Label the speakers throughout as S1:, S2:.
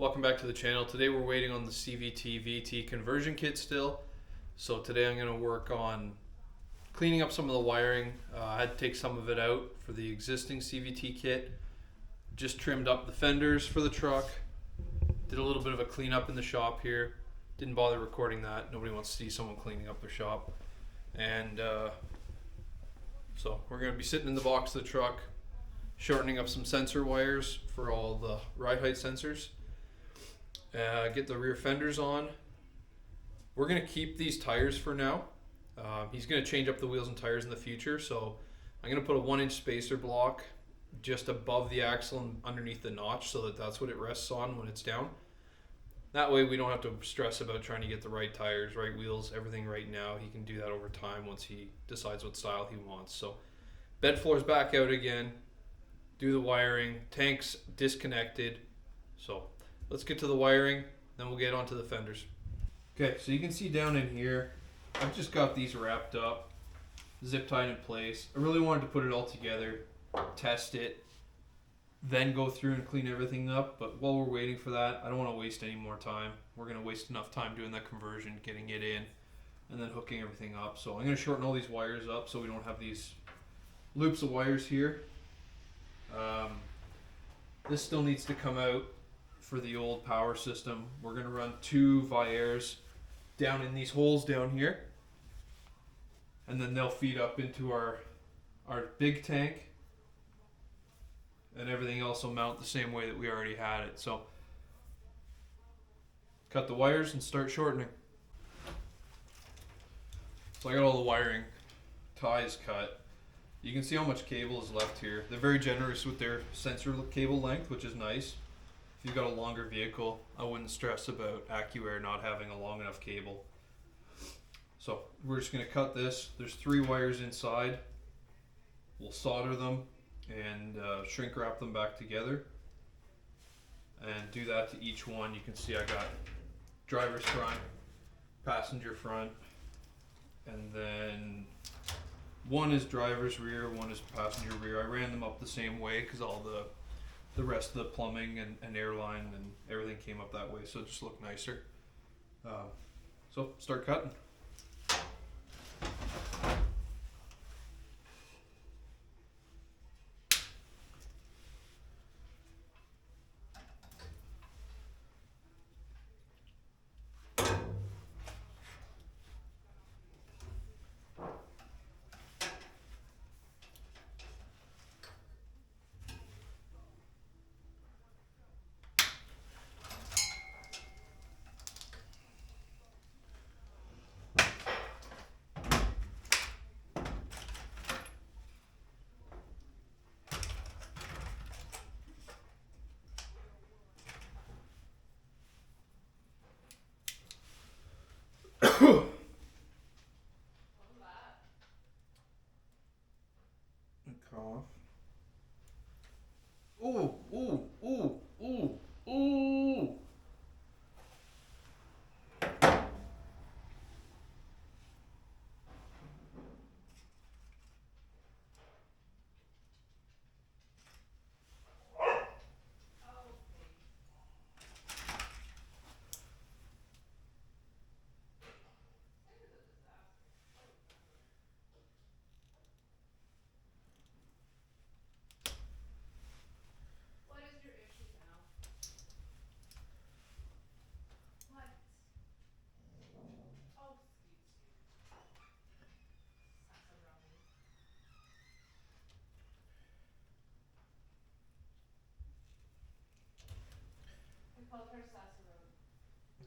S1: Welcome back to the channel. Today we're waiting on the CVT VT conversion kit still. So today I'm going to work on cleaning up some of the wiring. I had to take some of it out for the existing CVT kit. Just trimmed up the fenders for the truck. Did a little bit of a cleanup in the shop here. Didn't bother recording that. Nobody wants to see someone cleaning up their shop. And so we're going to be sitting in the box of the truck, shortening up some sensor wires for all the ride height sensors. Get the rear fenders on. We're going to keep these tires for now. He's going to change up the wheels and tires in the future, so I'm going to put a 1-inch spacer block just above the axle and underneath the notch so that that's what it rests on when it's down. That way we don't have to stress about trying to get the right tires, right wheels, everything right now. He can do that over time once he decides what style he wants. So bed floor's back out again. Do the wiring. Tank's disconnected. So let's get to the wiring, then we'll get onto the fenders. Okay, so you can see down in here, I've just got these wrapped up, zip tied in place. I really wanted to put it all together, test it, then go through and clean everything up. But while we're waiting for that, I don't want to waste any more time. We're going to waste enough time doing that conversion, getting it in, and then hooking everything up. So I'm going to shorten all these wires up so we don't have these loops of wires here. This still needs to come out for the old power system. We're going to run 2 Accuairs down in these holes down here, and then they'll feed up into our big tank, and everything else will mount the same way that we already had it. So cut the wires and start shortening. So I got all the wiring ties cut. You can see how much cable is left here. They're very generous with their sensor cable length, which is nice. If you've got a longer vehicle, I wouldn't stress about Accuair not having a long enough cable. So we're just going to cut this. There's 3 wires inside. We'll solder them and shrink wrap them back together. And do that to each one. You can see I got driver's front, passenger front, and then one is driver's rear, one is passenger rear. I ran them up the same way because all the rest of the plumbing and airline and everything came up that way, so it just looked nicer. So start cutting. Cough. Ooh, ooh, ooh, ooh, ooh.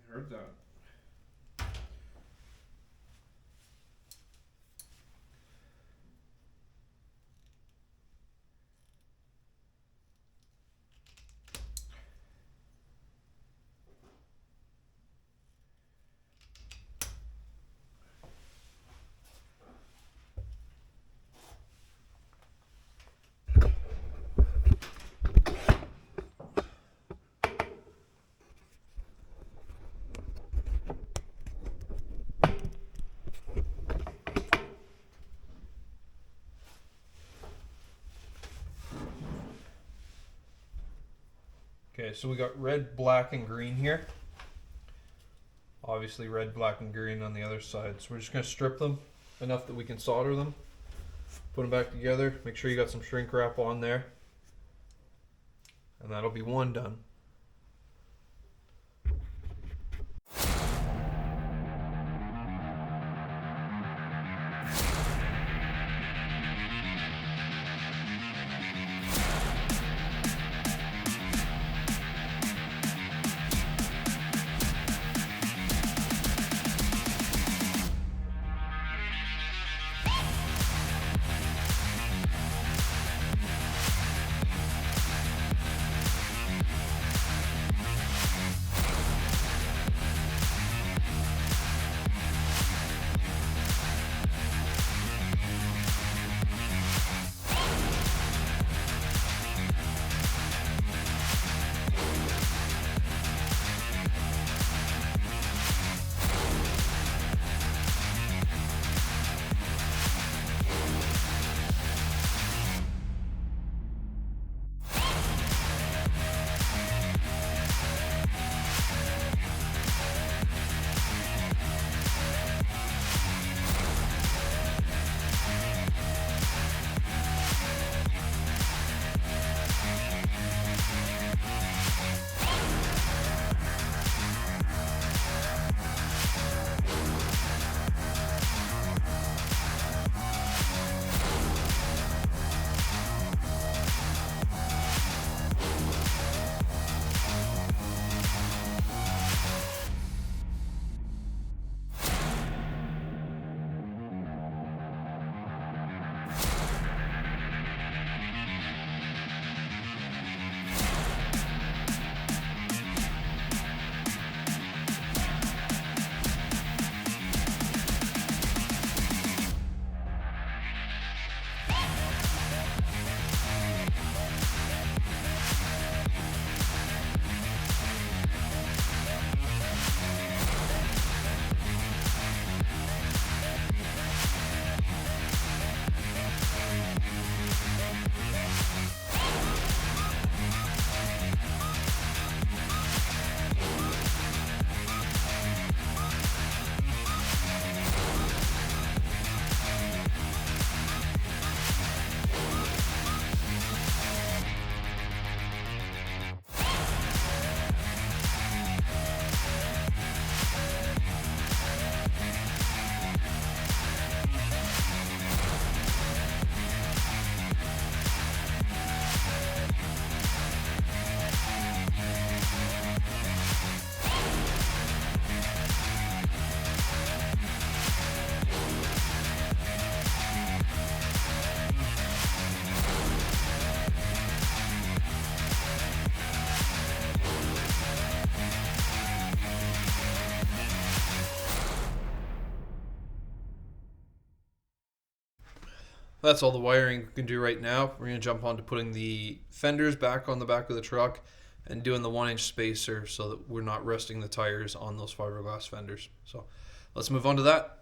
S1: I heard that. Okay, so we got red, black, and green here. Obviously red, black, and green on the other side. So we're just going to strip them enough that we can solder them. Put them back together. Make sure you got some shrink wrap on there. And that'll be one done. That's all the wiring we can do right now. We're going to jump on to putting the fenders back on the back of the truck and doing the 1-inch spacer so that we're not resting the tires on those fiberglass fenders. So let's move on to that.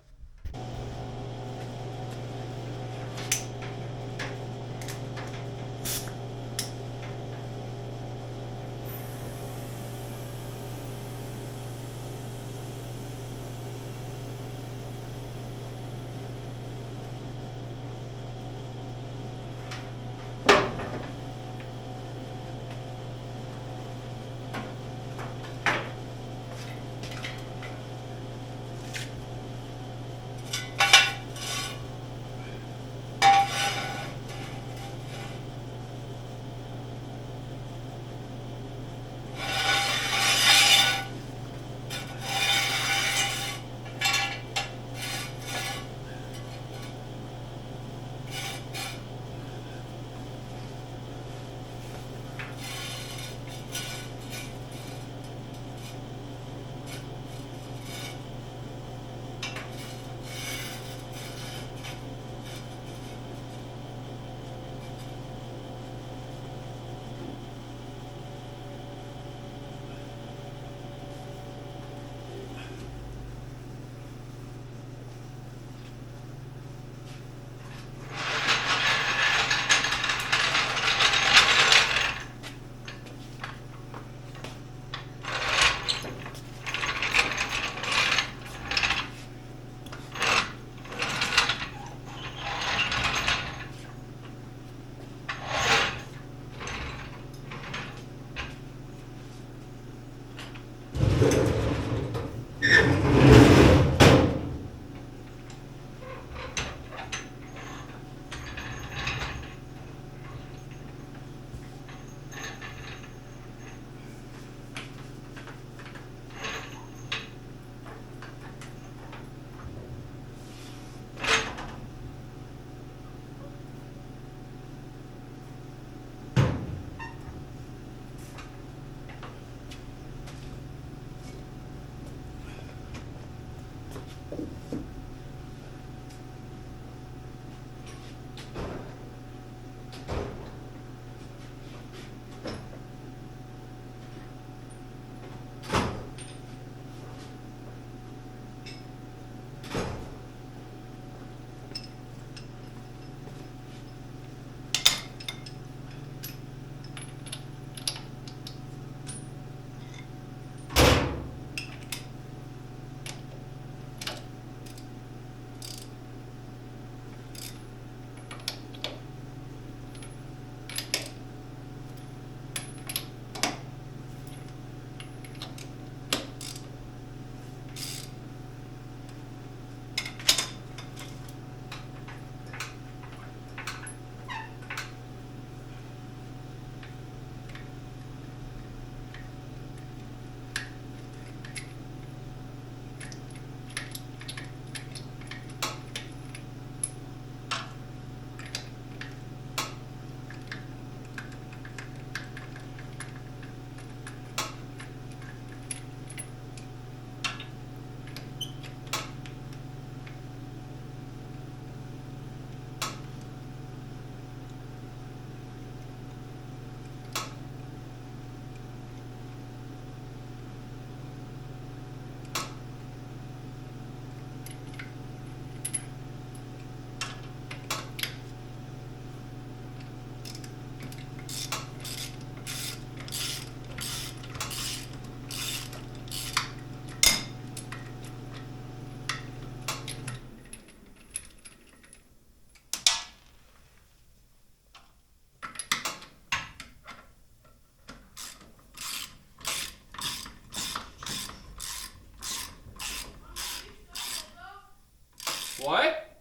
S1: What?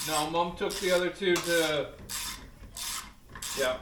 S1: No, Mom took the other two to. Yeah.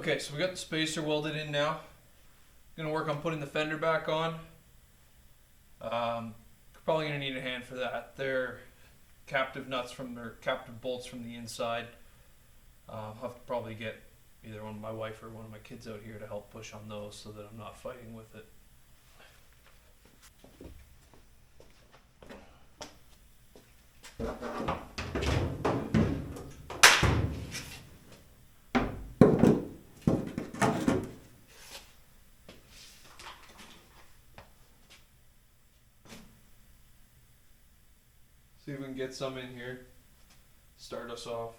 S1: Okay, so we got the spacer welded in now. Gonna work on putting the fender back on. Probably gonna need a hand for that. They're captive nuts or captive bolts from the inside. I'll have to probably get either one of my wife or one of my kids out here to help push on those so that I'm not fighting with it. See if we can get some in here. Start us off.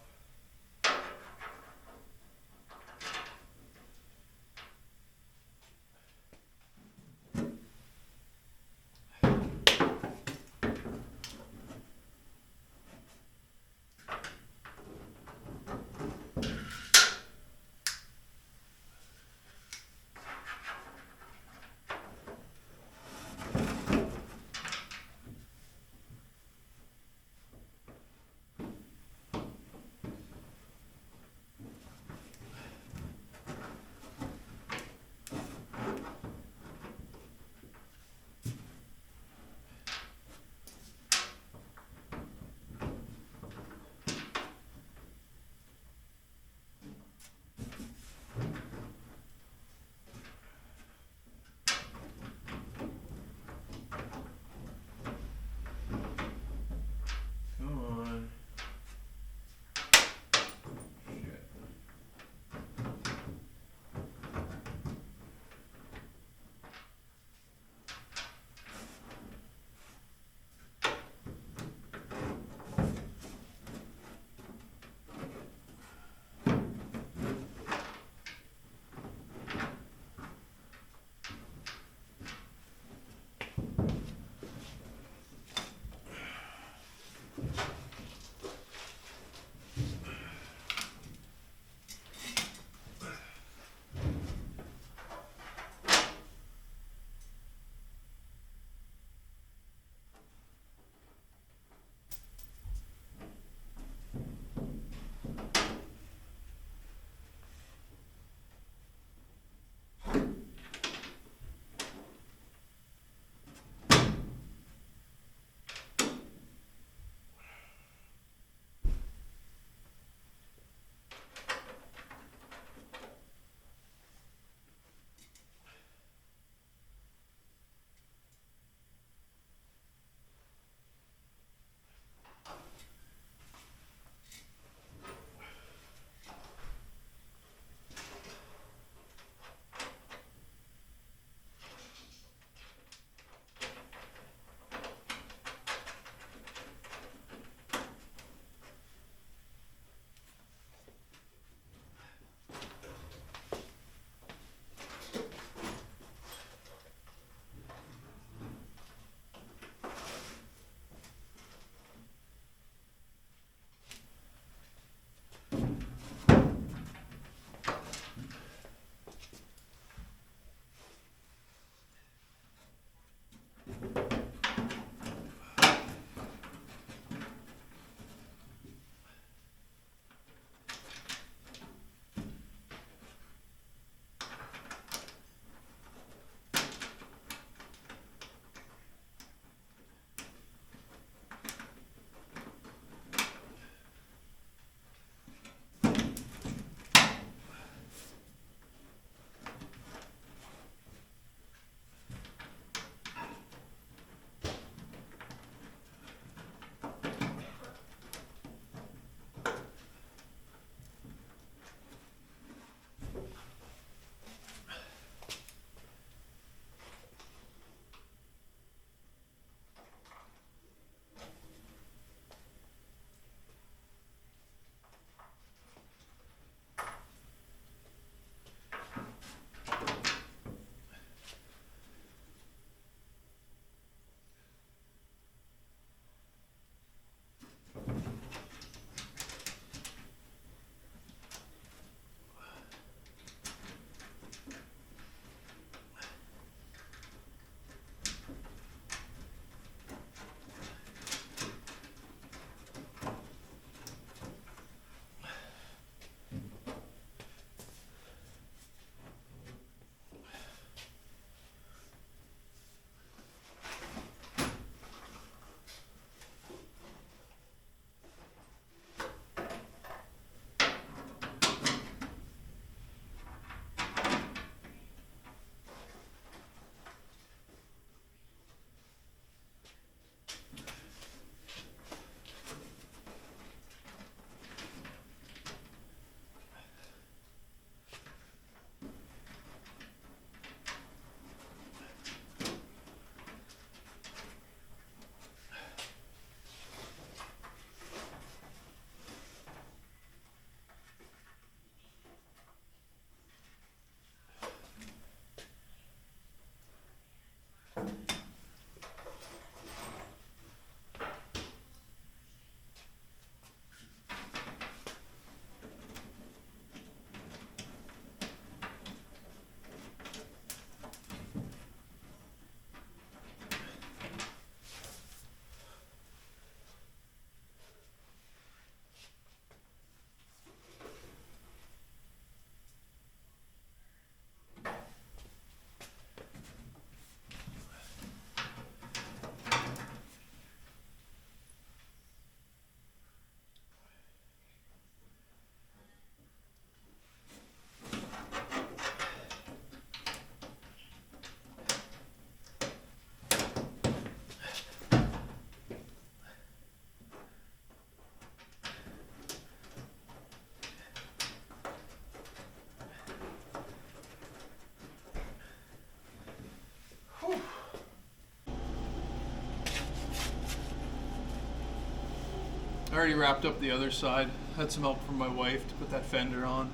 S1: already wrapped up the other side. Had some help from my wife to put that fender on.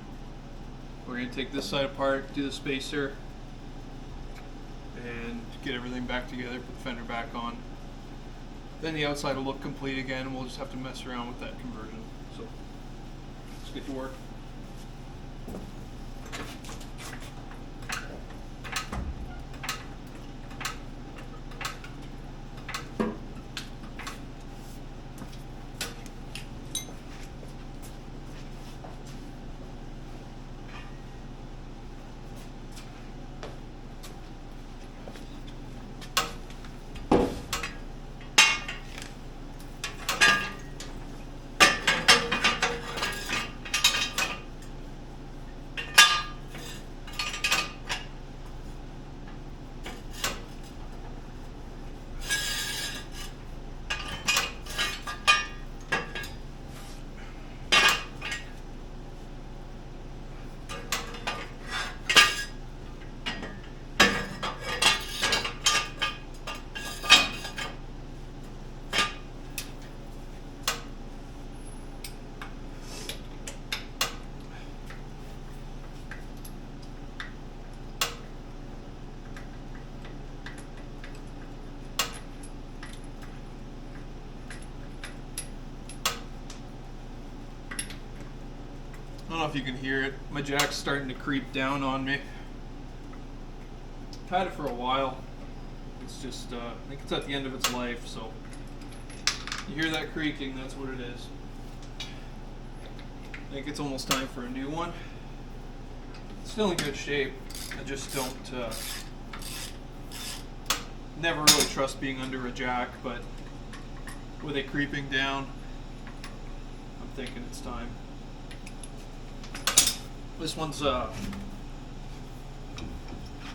S1: We're going to take this side apart, do the spacer, and get everything back together, put the fender back on. Then the outside will look complete again, and we'll just have to mess around with that conversion. So let's get to work. I don't know if you can hear it. My jack's starting to creep down on me. I've had it for a while. It's just, I think it's at the end of its life, so you hear that creaking, that's what it is. I think it's almost time for a new one. It's still in good shape. I just don't, never really trust being under a jack, but with it creeping down, I'm thinking it's time. This one's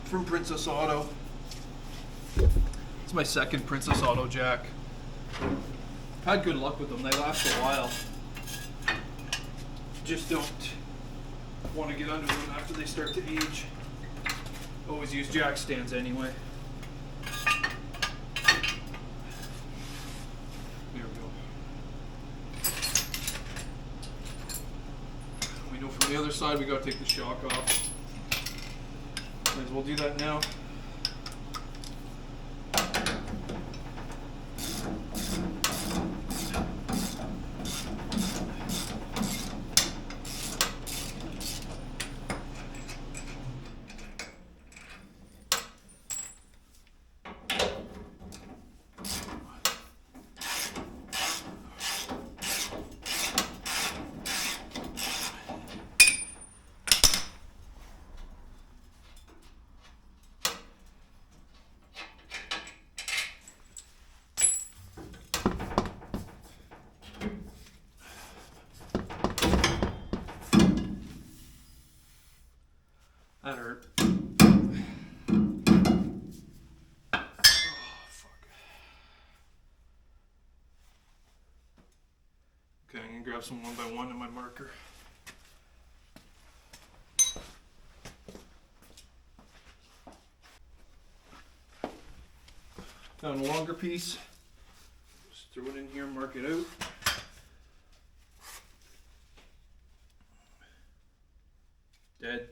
S1: from Princess Auto. It's my second Princess Auto jack. I've had good luck with them. They last a while. Just don't want to get under them after they start to age. Always use jack stands anyway. There we go. We know from the other side we gotta take the shock off. Might as well do that now. That hurt. Oh, fuck. Okay, I'm gonna grab some one by one in my marker. Found a longer piece. Just throw it in here, mark it out. Dead.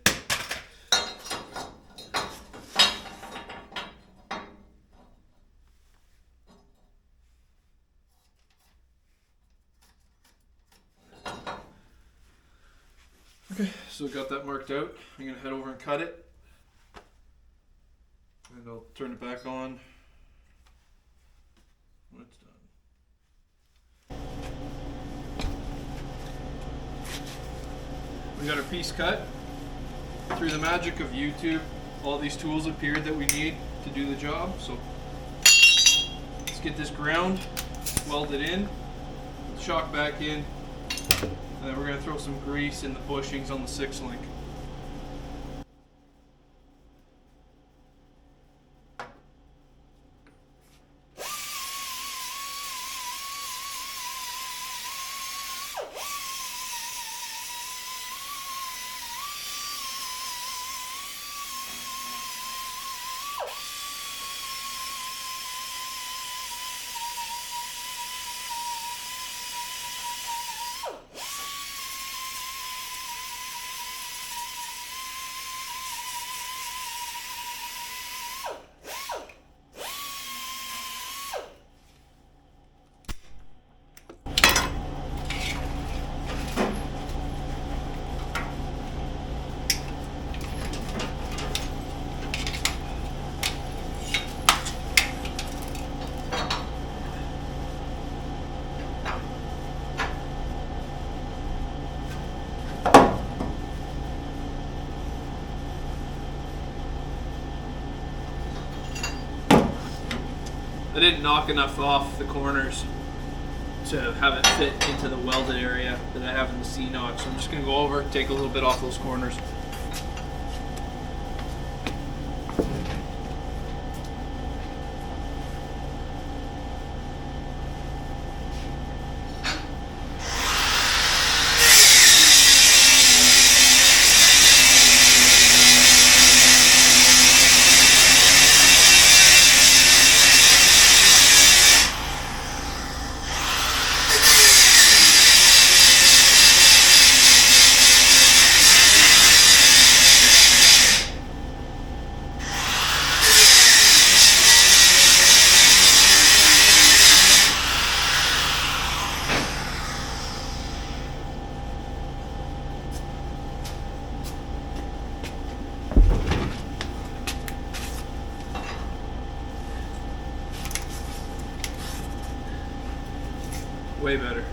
S1: Okay, so got that marked out. I'm gonna head over and cut it. And I'll turn it back on when it's done. We got our piece cut. Through the magic of YouTube, all these tools appeared that we need to do the job. So let's get this ground, weld it in, put the shock back in, and then we're going to throw some grease in the bushings on the 6-link.
S2: I didn't knock enough off the corners to have it fit into the welded area that I have in the C-notch. So I'm just going to go over, take a little bit off those corners. Way better.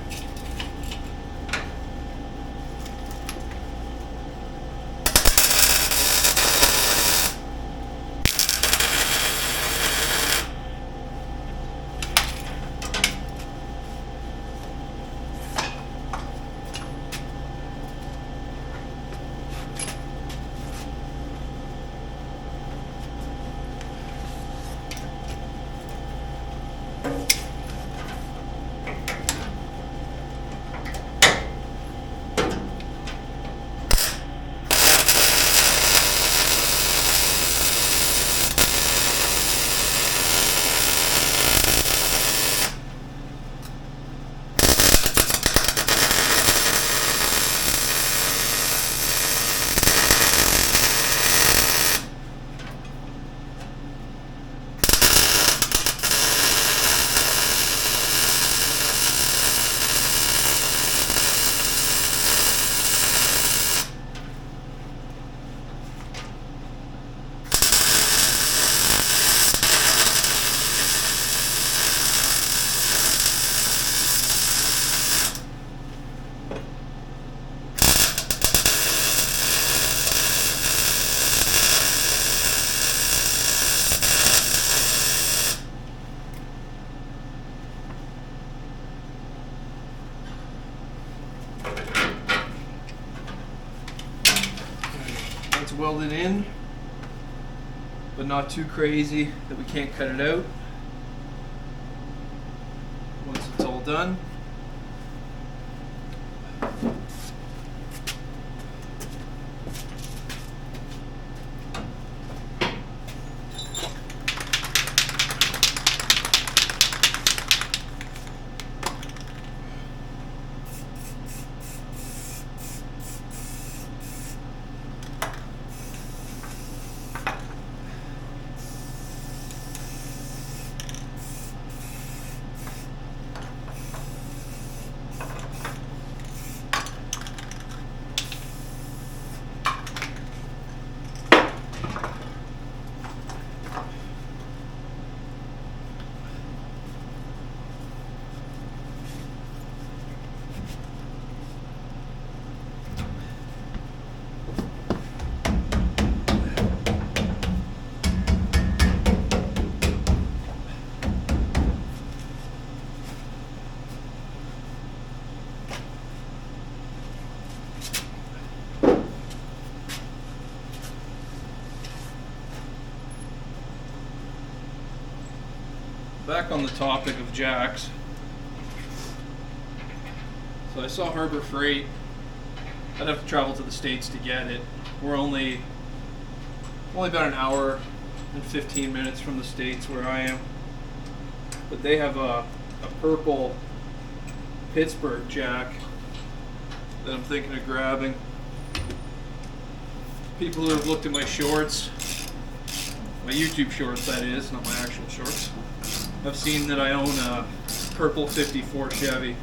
S2: It's welded in, but not too crazy that we can't cut it out. Once it's all done, back on the topic of jacks. So I saw Harbor Freight. I'd have to travel to the States to get it. We're only about an hour and 15 minutes from the States where I am. But they have a purple Pittsburgh jack that I'm thinking of grabbing. People who have looked at my shorts, my YouTube shorts that is, not my actual shorts, I've seen that I own a purple 54 Chevy.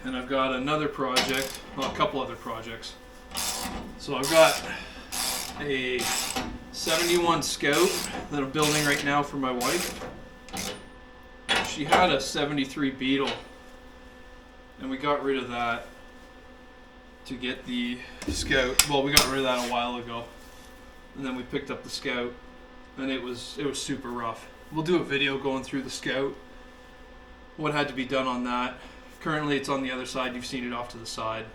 S2: And I've got another project, well, a couple other projects. So I've got a 71 Scout that I'm building right now for my wife. She had a 73 Beetle, and we got rid of that to get the Scout. Well, we got rid of that a while ago, and then we picked up the Scout, and it was super rough. we'll do a video going through the Scout, what had to be done on that. Currently it's on the other side. You've seen it off to the side,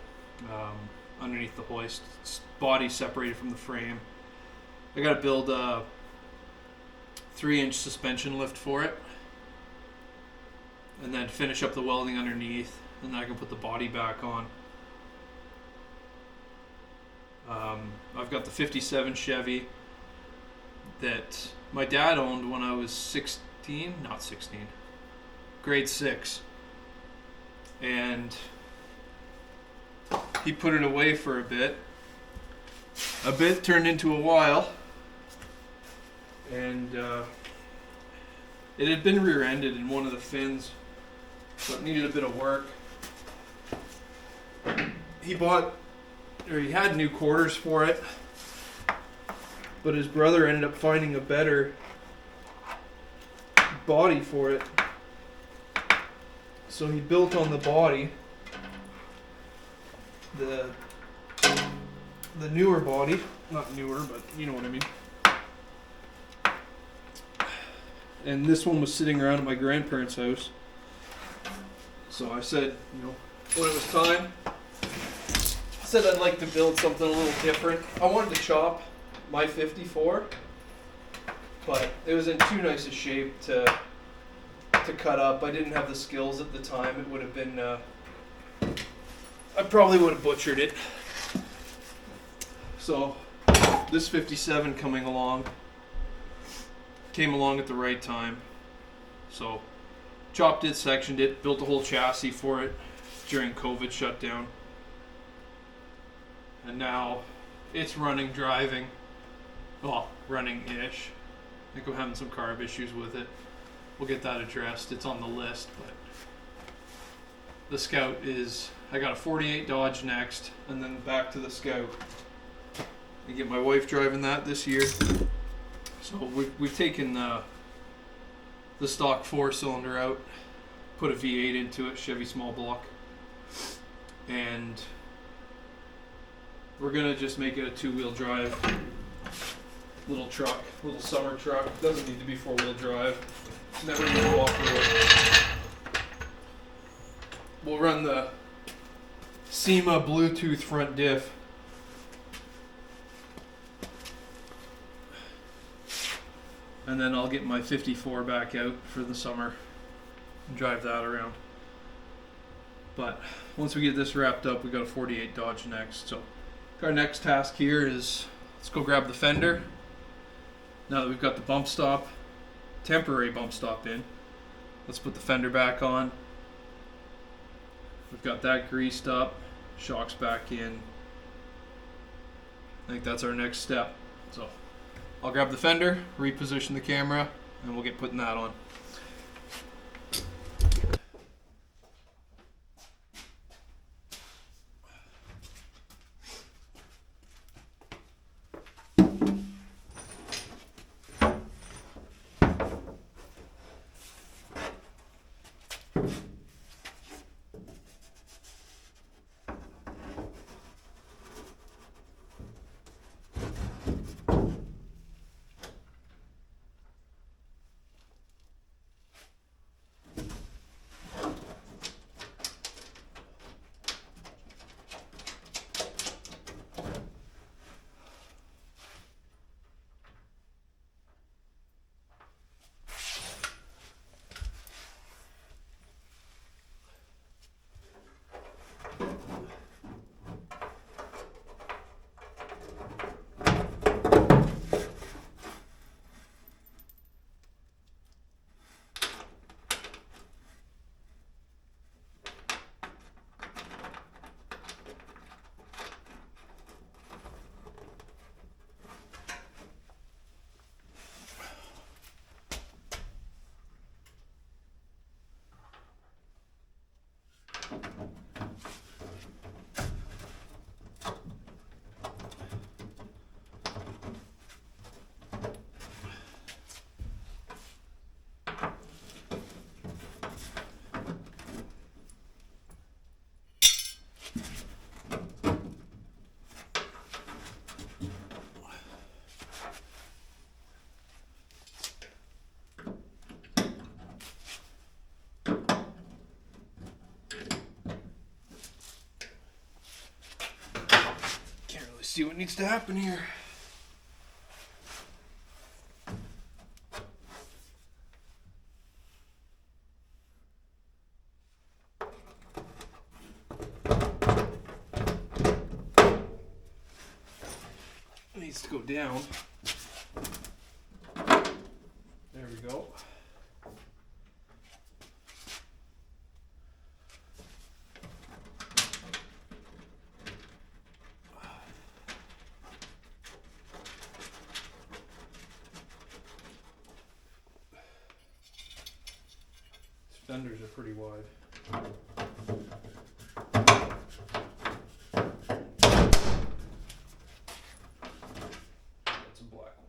S2: underneath the hoist. It's body separated from the frame. I got to build a 3-inch suspension lift for it, and then finish up the welding underneath, and then I can put the body back on. I've got the 57 Chevy that my dad owned when I was grade 6. And he put it away for a bit. A bit turned into a while. And it had been rear-ended in one of the fins, so it needed a bit of work. He had new quarters for it, but his brother ended up finding a better body for it. So he built on the body the newer body, not newer, but you know what I mean. And this one was sitting around at my grandparents' house. So I said, when it was time, I said I'd like to build something a little different. I wanted to chop my 54, but it was in too nice a shape to cut up. I didn't have the skills at the time. It would have been, I probably would have butchered it. So this 57 came along at the right time. So chopped it, sectioned it, built a whole chassis for it during COVID shutdown. And now it's driving. Well, running-ish. I think I'm having some carb issues with it. We'll get that addressed. It's on the list, but the Scout I got a 48 Dodge next, and then back to the Scout. I get my wife driving that this year. So we've taken the stock 4-cylinder out, put a V8 into it, Chevy small block, and we're gonna just make it a 2-wheel drive little truck, little summer truck. Doesn't need to be 4-wheel drive. It's never gonna go off the road. We'll run the SEMA Bluetooth front diff. And then I'll get my 54 back out for the summer and drive that around. But once we get this wrapped up, we got a 48 Dodge next. So our next task here is let's go grab the fender. Now that we've got the temporary bump stop in, let's put the fender back on. We've got that greased up, shocks back in. I think that's our next step. So I'll grab the fender, reposition the camera, and we'll get putting that on. see what needs to happen here. It needs to go down. There we go. Fenders are pretty wide. That's a black one.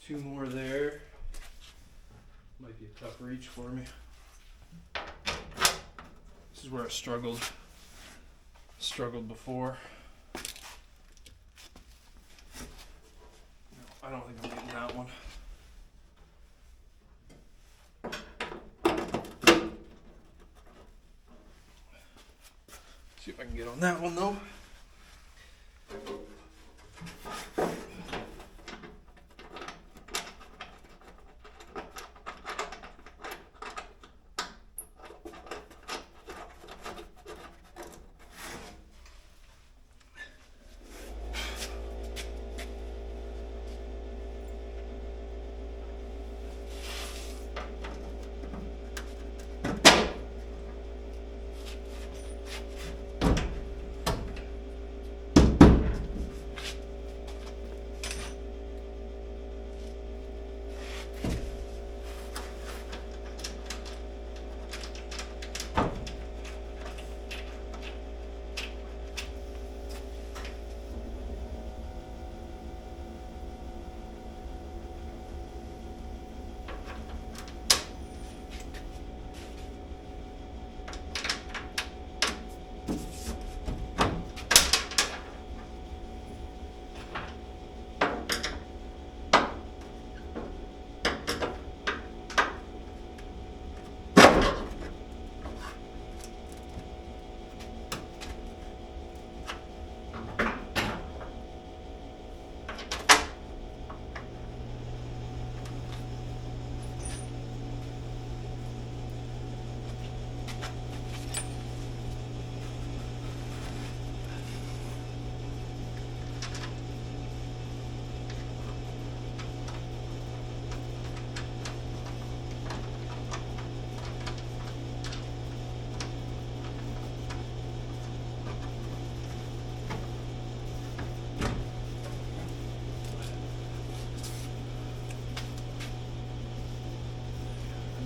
S2: Two more there. Might be a tough reach for me. This is where I struggled before. No, I don't think I'm getting that one. See if I can get on that one though.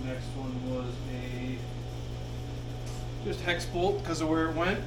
S2: Next one was a just hex bolt because of where it went.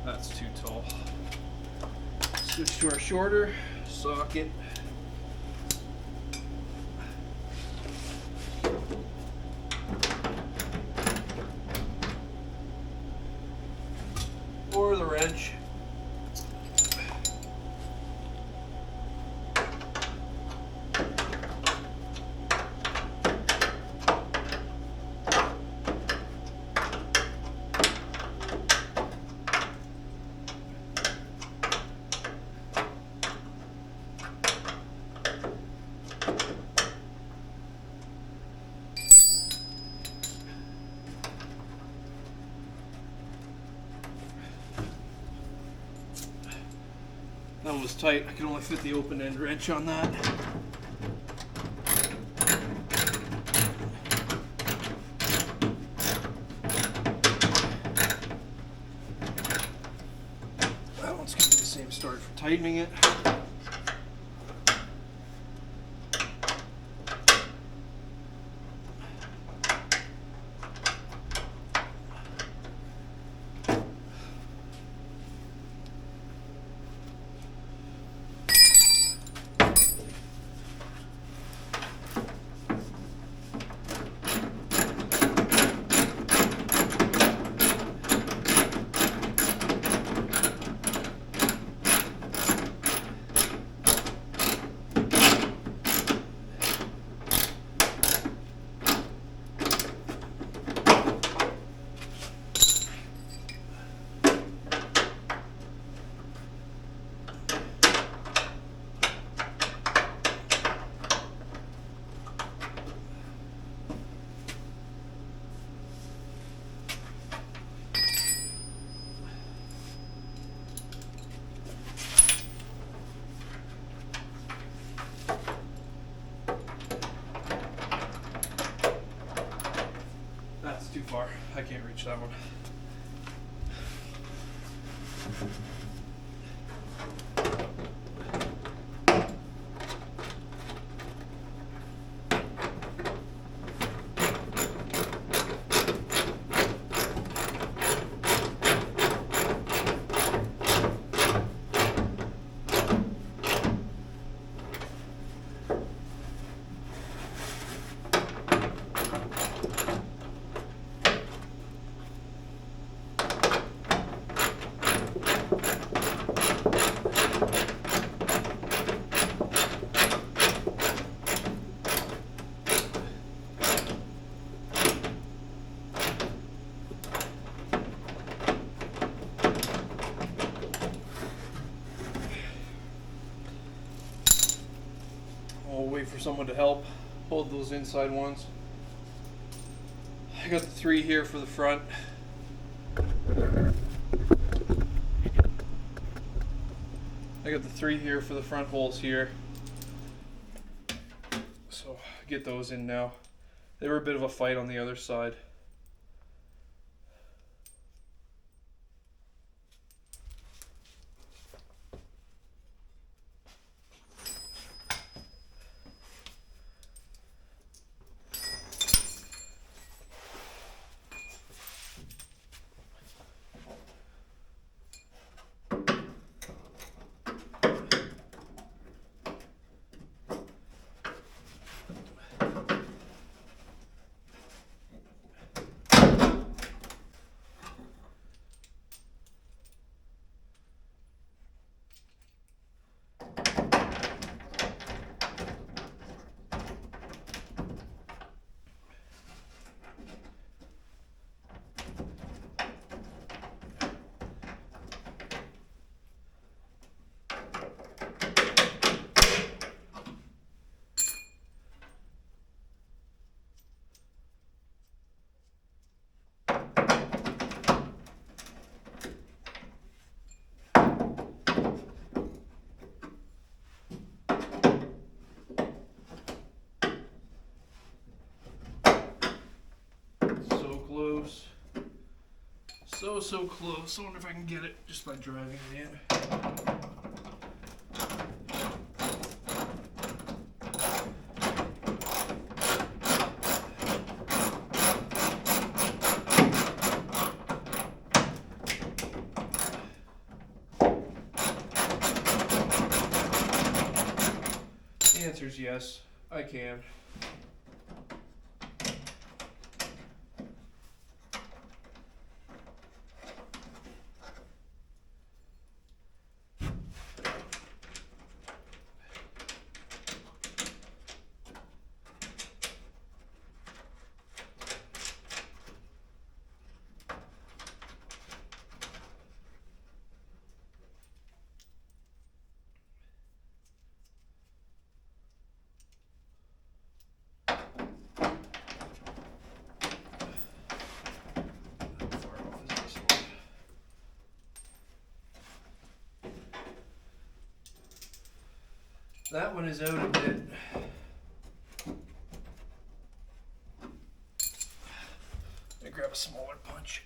S2: That's too tall. Switch to our shorter socket. Or the wrench. That one was tight. I can only fit the open end wrench on that. That one's going to be the same story for tightening it. Too far. I can't reach that one. I'll wait for someone to help hold those inside ones. I got the 3 here for the front. I got the 3 here for the front holes here. So get those in now. They were a bit of a fight on the other side. Close. So close. I wonder if I can get it just by driving it in. The answer is yes, I can. That one is out a bit. Let me grab a smaller punch.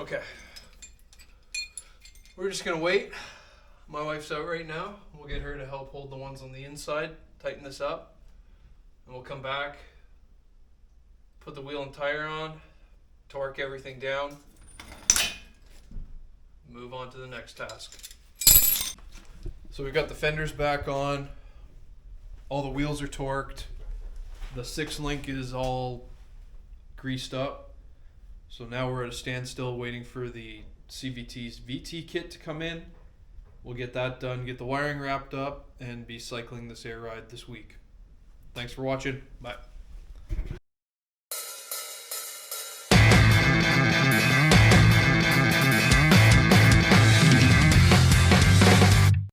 S1: Okay. We're just gonna wait. My wife's out right now. We'll get her to help hold the ones on the inside, tighten this up, and we'll come back, put the wheel and tire on, torque everything down, move on to the next task. So we've got the fenders back on, all the wheels are torqued, the 6-link is all greased up. So now we're at a standstill waiting for the CVT's VT kit to come in. We'll get that done, get the wiring wrapped up, and be cycling this air ride this week. Thanks for watching. Bye.